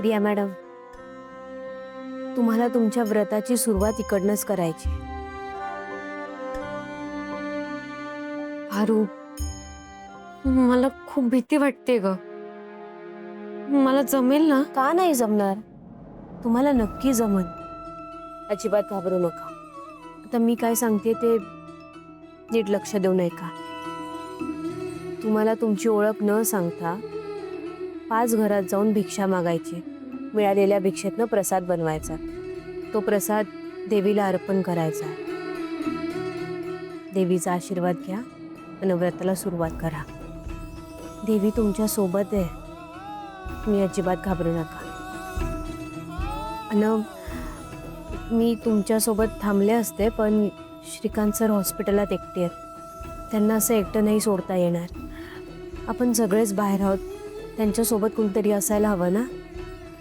Riya madam, तुम्हाला तुमच्या व्रताची सुरुवात इकडनंच करायची। आरू, मला खूप भीती वाटते ग। मला जमेल ना? का नाही जमणार? तुम्हाला नक्की जमन। अजिबात घाबरू नका। आता मी काय सांगते ते नीट लक्ष देऊन ऐका। तुम्हाला तुमची ओळख न सांगता 5 घरात जाऊन भिक्षा मागायची। मिळालेल्या भिक्षेतनं प्रसाद बनवायचा। तो प्रसाद देवीला अर्पण करायचा। देवीचा आशीर्वाद घ्या आणि व्रताला सुरुवात करा। देवी तुमच्या सोबत आहे, तुम्ही अजिबात घाबरू नका। अन मी तुमच्या सोबत थांबले असते, पण श्रीकांत सर हॉस्पिटलात एकटे आहेत। त्यांना असं एकटं नाही सोडता येणार। आपण सगळेच बाहेर आहोत, त्यांच्या सोबत कोणतरी असायला हवं ना।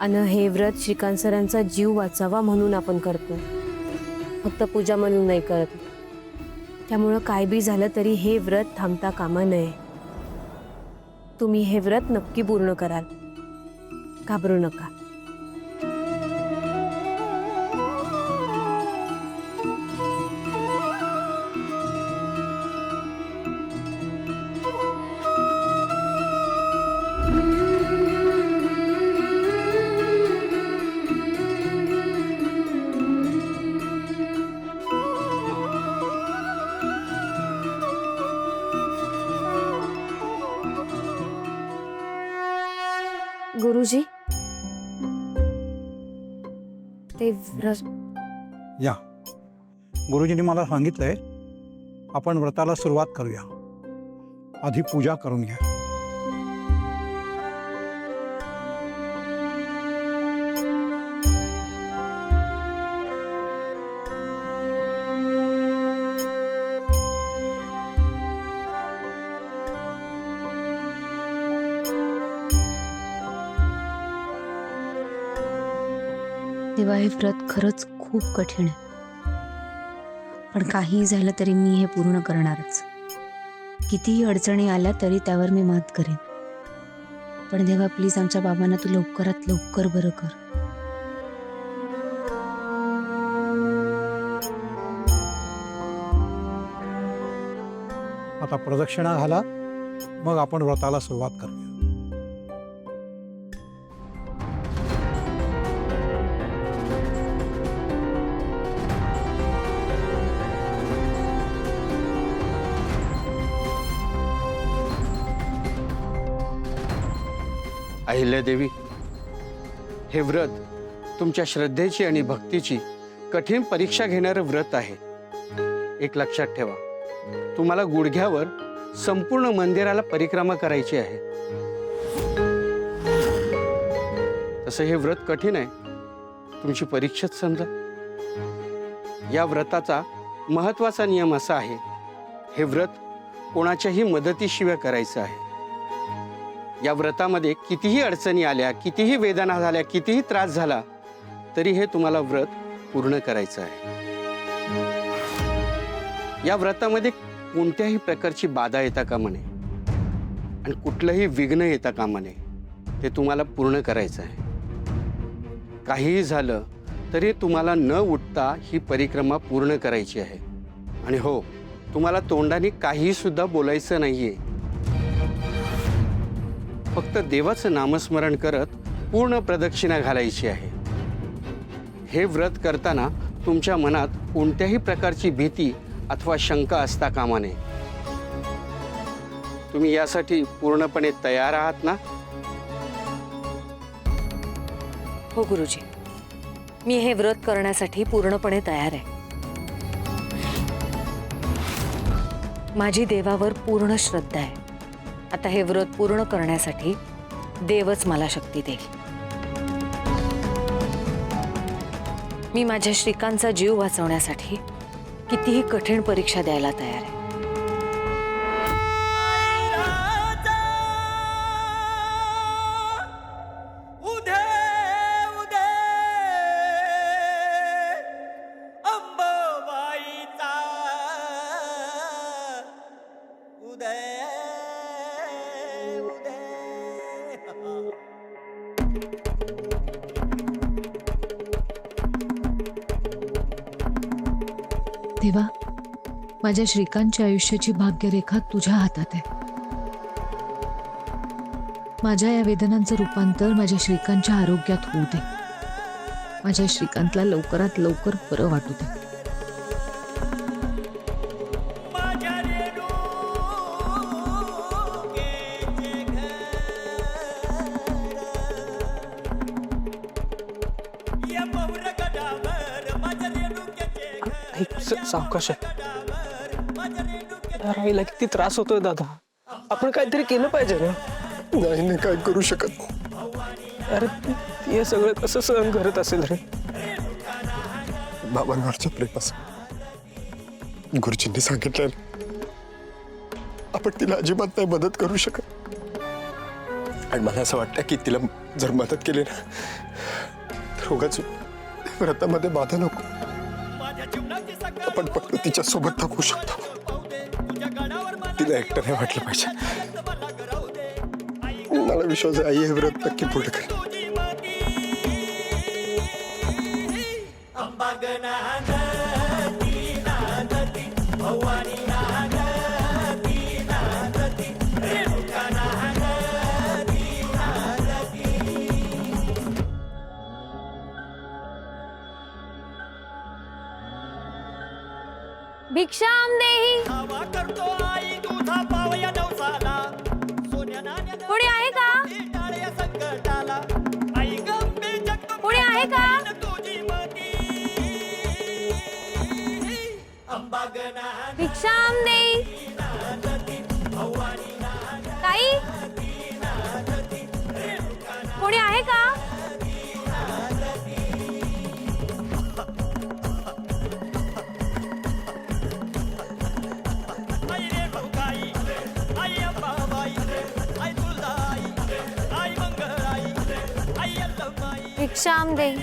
अन हे व्रत श्रीकांत सरांचा जीव वाचावा म्हणून आपण करतोय, फक्त पूजा म्हणून नाही करत। त्यामुळे काय बी झालं तरी हे व्रत थांबता कामा नये। तुम्ही हे व्रत नक्की पूर्ण कराल, घाबरू नका। गुरुजी, ते या गुरुजींनी मला सांगितलंय आपण व्रताला सुरुवात करूया। आधी पूजा करून घ्या। तेव्हा हे व्रत खरंच खूप कठीण आहे, पण काही झालं तरी मी हे पूर्ण करणारच। कितीही अडचणी आल्या तरी त्यावर मी मात करेन। पण देवा, प्लीज आमच्या बाबांना तू लवकरात लवकर बरं कर। आता प्रदक्षिणा घाला, मग आपण व्रताला सुरुवात करूया। अहिल्यादेवी, हे व्रत तुमच्या श्रद्धेची आणि भक्तीची कठीण परीक्षा घेणारं व्रत आहे। एक लक्षात ठेवा, तुम्हाला गुडघ्यावर संपूर्ण मंदिराला परिक्रमा करायची आहे। तसं हे व्रत कठीण आहे, तुमची परीक्षाच समजा। या व्रताचा महत्त्वाचा नियम असा आहे, हे व्रत कोणाच्याही मदतीशिवाय करायचं आहे। या व्रतामध्ये कितीही अडचणी आल्या, कितीही वेदना झाल्या, कितीही त्रास झाला तरी हे तुम्हाला व्रत पूर्ण करायचं आहे। या व्रतामध्ये कोणत्याही प्रकारची बाधा येता कामा नये आणि कुठलंही विघ्न येता कामा नये। ते तुम्हाला पूर्ण करायचं आहे। काहीही झालं तरी तुम्हाला न उठता ही परिक्रमा पूर्ण करायची आहे। आणि हो, तुम्हाला तोंडाने काही सुद्धा बोलायचं नाहीये। फक्त देवाचं नामस्मरण करत पूर्ण प्रदक्षिणा घालायची आहे। हे व्रत करताना तुमच्या मनात कोणत्याही प्रकारची भीती अथवा शंका असता कामा नये। तुम्ही यासाठी पूर्णपणे तयार आहात ना? हो गुरुजी, मी हे व्रत करण्यासाठी पूर्णपणे तयार आहे। माझी देवावर पूर्ण श्रद्धा आहे। आता हे व्रत पूर्ण करण्यासाठी देवच मला शक्ती देईल। मी माझ्या श्रीकांतचा जीव वाचवण्यासाठी कितीही कठीण परीक्षा द्यायला तयार आहे। देवा, माझ्या श्रीकांतच्या आयुष्याची भाग्यरेखा तुझ्या हातात आहे. माझ्या या वेदनांचं रूपांतर माझ्या श्रीकांतच्या आरोग्यात होऊ दे. माझ्या श्रीकांतला लवकरात लवकर बरं वाटू दे. सावकाश आहे. राहीला किती त्रास होतोय दादा. आपण काहीतरी केलं पाहिजे ना. नाही काय करू शकत. अरे हे सगळं कसं सहन करत असेल रे. बाबांवरच्या प्रेमास गुरुजींनी सांगितलं आपण तिला अजिबात नाही मदत करू शकत. आणि मला असं वाटतं की तिला जर मदत केली ना तर उगाच व्रतामध्ये बाधा नको. आपण फक्त तिच्या सोबत थांबू शकतो. तिला एकटं नाही वाटलं पाहिजे. मला विश्वास आहे आई हे व्रत नक्की पूर्ण करेल. भिक्षाम देही. कोणी आहे का? कोणी आहे का? भिक्षाम देही. ताई, कोणी आहे का? भिक्षाम देही.